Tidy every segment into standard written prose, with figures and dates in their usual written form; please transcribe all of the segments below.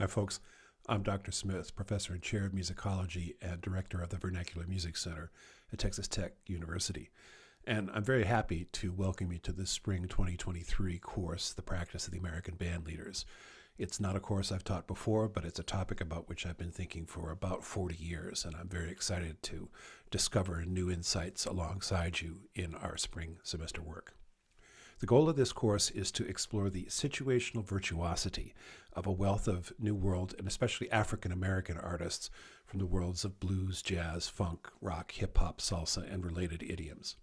Hi, folks. I'm Dr. Smith, Professor and Chair of Musicology and Director of the Vernacular Music Center at Texas Tech University. And I'm very happy to welcome you to this spring 2023 course, The Practice of the American Bandleaders. It's not a course I've taught before, but it's a topic about which I've been thinking for about 40 years, and I'm very excited to discover new insights alongside you in our spring semester work. The goal of this course is to explore the situational virtuosity of a wealth of New World and especially African American artists from the worlds of blues, jazz, funk, rock, hip-hop, salsa, and related idioms.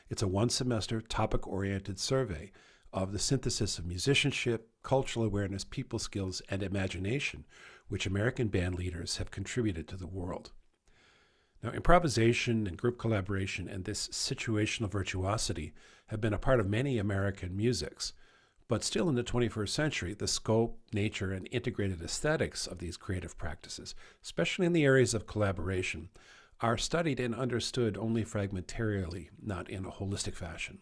It's a one-semester, topic-oriented survey of the synthesis of musicianship, cultural awareness, people skills, and imagination which American band leaders have contributed to the world. Now, improvisation and group collaboration and this situational virtuosity have been a part of many American musics, but still in the 21st century, the scope, nature, and integrated aesthetics of these creative practices, especially in the areas of collaboration, are studied and understood only fragmentarily, not in a holistic fashion.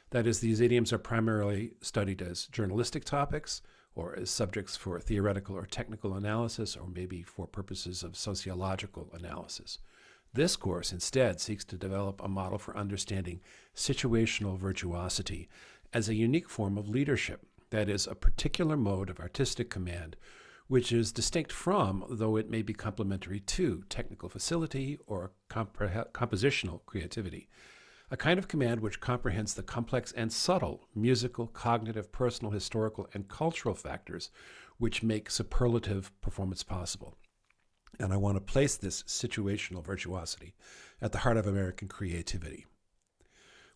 That is, these idioms are primarily studied as journalistic topics, or as subjects for theoretical or technical analysis, or maybe for purposes of sociological analysis. This course instead seeks to develop a model for understanding situational virtuosity as a unique form of leadership, that is, a particular mode of artistic command, which is distinct from, though it may be complementary to, technical facility or compositional creativity. A kind of command which comprehends the complex and subtle musical, cognitive, personal, historical, and cultural factors which make superlative performance possible. And I want to place this situational virtuosity at the heart of American creativity.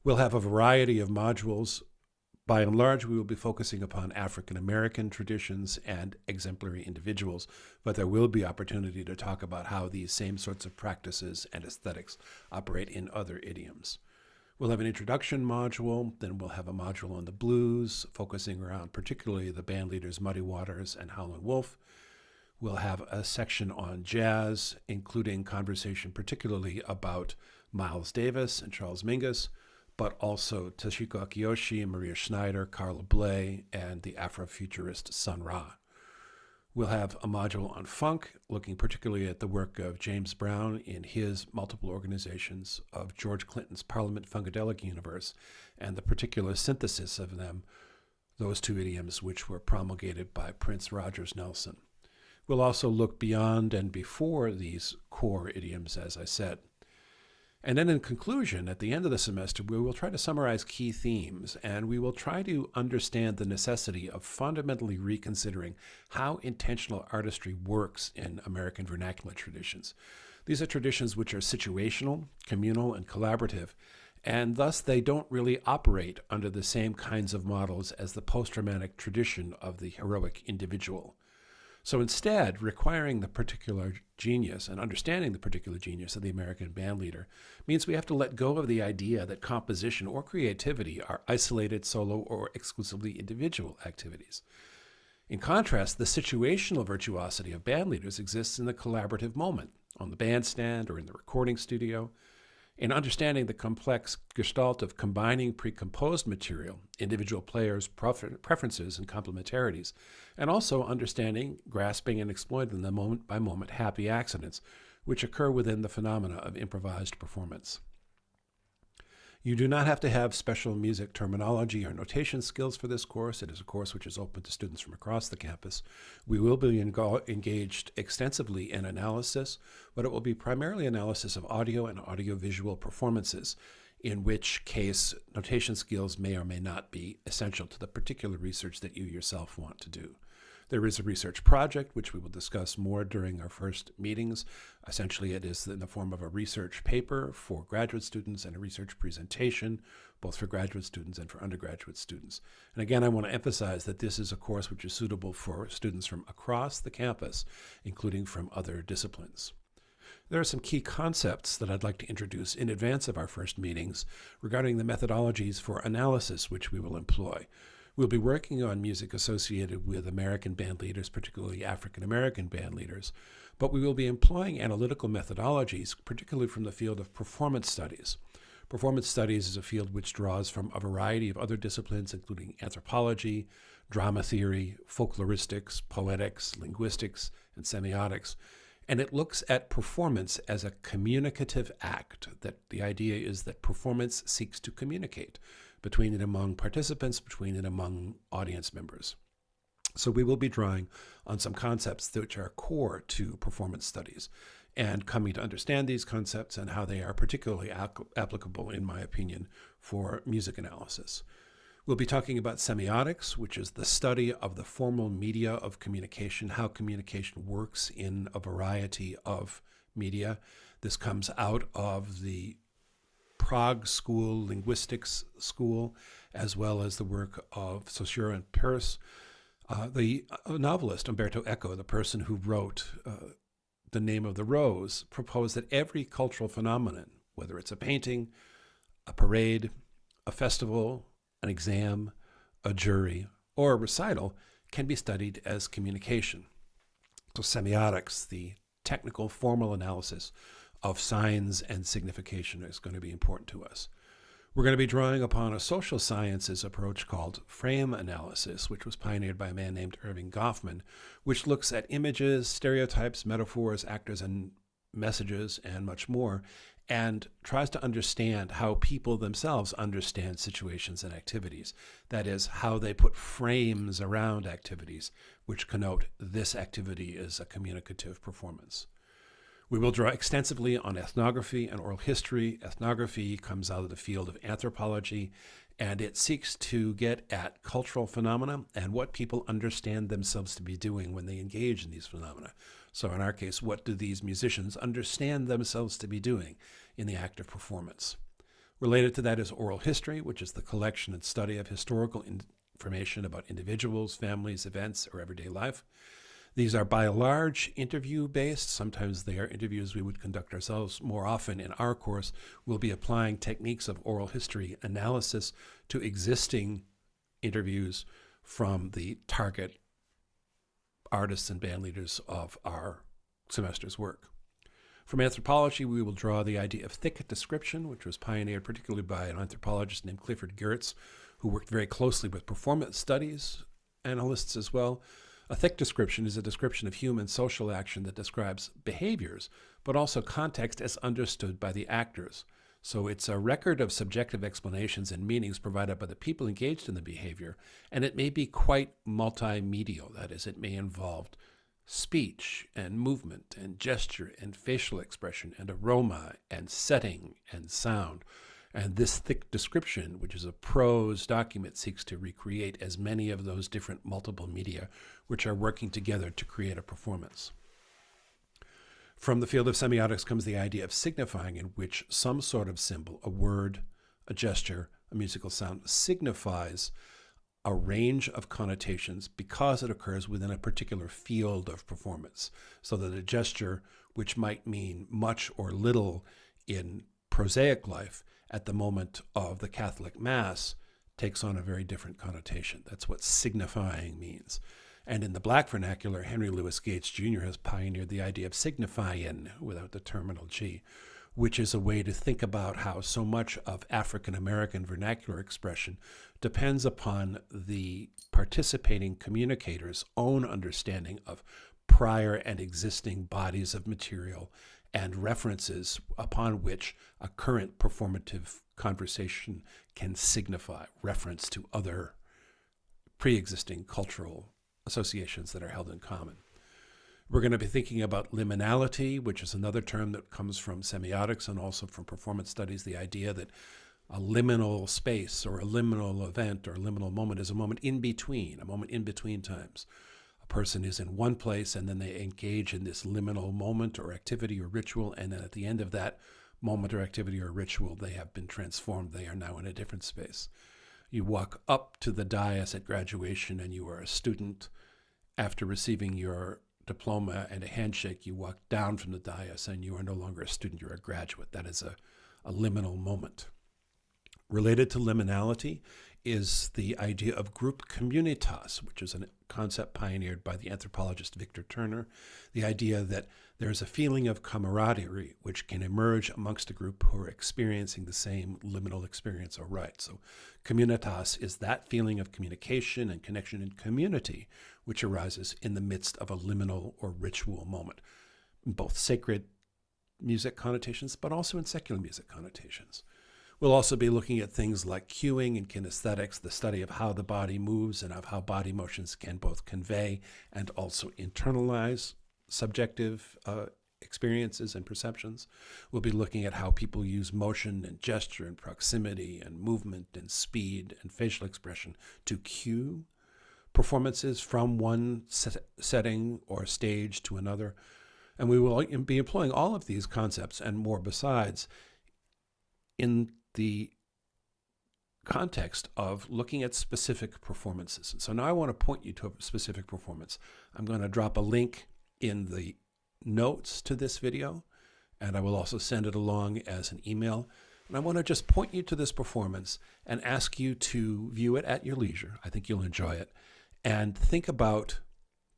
We'll have a variety of modules. By and large, we will be focusing upon African American traditions and exemplary individuals, but there will be opportunity to talk about how these same sorts of practices and aesthetics operate in other idioms. We'll have an introduction module, then we'll have a module on the blues, focusing around particularly the band leaders Muddy Waters and Howlin' Wolf. We'll have a section on jazz, including conversation particularly about Miles Davis and Charles Mingus, but also Toshiko Akiyoshi, Maria Schneider, Carla Bley, and the Afrofuturist Sun Ra. We'll have a module on funk, looking particularly at the work of James Brown in his multiple organizations of George Clinton's Parliament Funkadelic Universe, and the particular synthesis of them, those two idioms which were promulgated by Prince Rogers Nelson. We'll also look beyond and before these core idioms, as I said. And then in conclusion, at the end of the semester, we will try to summarize key themes, and we will try to understand the necessity of fundamentally reconsidering how intentional artistry works in American vernacular traditions. These are traditions which are situational, communal, and collaborative, and thus they don't really operate under the same kinds of models as the post-romantic tradition of the heroic individual. So instead, requiring the particular genius and understanding the particular genius of the American bandleader means we have to let go of the idea that composition or creativity are isolated, solo, or exclusively individual activities. In contrast, the situational virtuosity of bandleaders exists in the collaborative moment, on the bandstand or in the recording studio. In understanding the complex gestalt of combining pre-composed material, individual players' preferences and complementarities, and also understanding, grasping, and exploiting the moment-by-moment happy accidents which occur within the phenomena of improvised performance. You do not have to have special music terminology or notation skills for this course. It is a course which is open to students from across the campus. We will be engaged extensively in analysis, but it will be primarily analysis of audio and audiovisual performances, in which case notation skills may or may not be essential to the particular research that you yourself want to do. There is a research project, which we will discuss more during our first meetings. Essentially, it is in the form of a research paper for graduate students and a research presentation, both for graduate students and for undergraduate students. And again, I want to emphasize that this is a course which is suitable for students from across the campus, including from other disciplines. There are some key concepts that I'd like to introduce in advance of our first meetings regarding the methodologies for analysis which we will employ. We'll be working on music associated with American band leaders, particularly African American band leaders, but we will be employing analytical methodologies, particularly from the field of performance studies, Performance studies is a field which draws from a variety of other disciplines, including anthropology, drama theory, folkloristics, poetics, linguistics, and semiotics. And it looks at performance as a communicative act, that the idea is that performance seeks to communicate between and among participants, between and among audience members. So we will be drawing on some concepts which are core to performance studies and coming to understand these concepts and how they are particularly applicable, in my opinion, for music analysis. We'll be talking about semiotics, which is the study of the formal media of communication, how communication works in a variety of media. This comes out of the Prague School, Linguistics School, as well as the work of Saussure and Peirce. The novelist Umberto Eco, the person who wrote The Name of the Rose, proposed that every cultural phenomenon, whether it's a painting, a parade, a festival, an exam, a jury, or a recital, can be studied as communication. So semiotics, the technical formal analysis of signs and signification, is going to be important to us. We're going to be drawing upon a social sciences approach called frame analysis, which was pioneered by a man named Irving Goffman, which looks at images, stereotypes, metaphors, actors, and messages, and much more, and tries to understand how people themselves understand situations and activities. That is, how they put frames around activities, which connote this activity is a communicative performance. We will draw extensively on ethnography and oral history. Ethnography comes out of the field of anthropology, and it seeks to get at cultural phenomena and what people understand themselves to be doing when they engage in these phenomena. So in our case, what do these musicians understand themselves to be doing in the act of performance? Related to that is oral history, which is the collection and study of historical information about individuals, families, events, or everyday life. These are by and large interview-based. Sometimes they are interviews we would conduct ourselves. More often in our course, we'll be applying techniques of oral history analysis to existing interviews from the target artists and band leaders of our semester's work. From anthropology, we will draw the idea of thick description, which was pioneered particularly by an anthropologist named Clifford Geertz, who worked very closely with performance studies analysts as well. A thick description is a description of human social action that describes behaviors, but also context as understood by the actors. So it's a record of subjective explanations and meanings provided by the people engaged in the behavior, and it may be quite multimedial. That is, it may involve speech and movement and gesture and facial expression and aroma and setting and sound. And this thick description, which is a prose document, seeks to recreate as many of those different multiple media which are working together to create a performance. From the field of semiotics comes the idea of signifying, in which some sort of symbol, a word, a gesture, a musical sound, signifies a range of connotations because it occurs within a particular field of performance. So that a gesture, which might mean much or little in prosaic life, at the moment of the Catholic Mass, takes on a very different connotation. That's what signifying means. And in the Black vernacular, Henry Louis Gates Jr. has pioneered the idea of signifying without the terminal G, which is a way to think about how so much of African American vernacular expression depends upon the participating communicator's own understanding of prior and existing bodies of material and references upon which a current performative conversation can signify reference to other pre-existing cultural associations that are held in common. We're going to be thinking about liminality, which is another term that comes from semiotics and also from performance studies, the idea that a liminal space or a liminal event or a liminal moment is a moment in between times. A person is in one place and then they engage in this liminal moment or activity or ritual, and then at the end of that moment or activity or ritual, they have been transformed. They are now in a different space. You walk up to the dais at graduation and you are a student. After receiving your diploma and a handshake, you walk down from the dais and you are no longer a student, you're a graduate. That is a liminal moment. Related to liminality is the idea of group communitas, which is a concept pioneered by the anthropologist Victor Turner. The idea that there's a feeling of camaraderie which can emerge amongst a group who are experiencing the same liminal experience or right. So communitas is that feeling of communication and connection and community which arises in the midst of a liminal or ritual moment, in both sacred music connotations, but also in secular music connotations. We'll also be looking at things like cueing and kinesthetics, the study of how the body moves and of how body motions can both convey and also internalize subjective experiences and perceptions. We'll be looking at how people use motion and gesture and proximity and movement and speed and facial expression to cue performances from one setting or stage to another. And we will be employing all of these concepts and more besides in the context of looking at specific performances. And so now I want to point you to a specific performance. I'm going to drop a link in the notes to this video, and I will also send it along as an email. And I want to just point you to this performance and ask you to view it at your leisure. I think you'll enjoy it. And think about,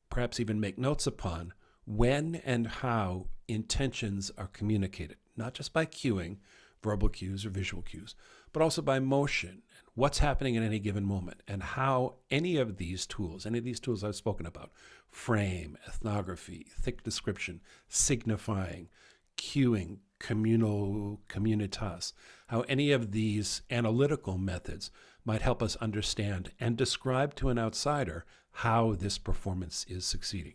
perhaps even make notes upon, when and how intentions are communicated, not just by cueing, verbal cues or visual cues, but also by motion and what's happening at any given moment, and how any of these tools I've spoken about, frame, ethnography, thick description, signifying, cueing, communal communitas, how any of these analytical methods might help us understand and describe to an outsider how this performance is succeeding.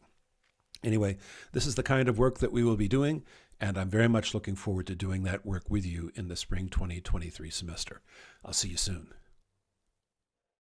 Anyway, this is the kind of work that we will be doing, and I'm very much looking forward to doing that work with you in the spring 2023 semester. I'll see you soon.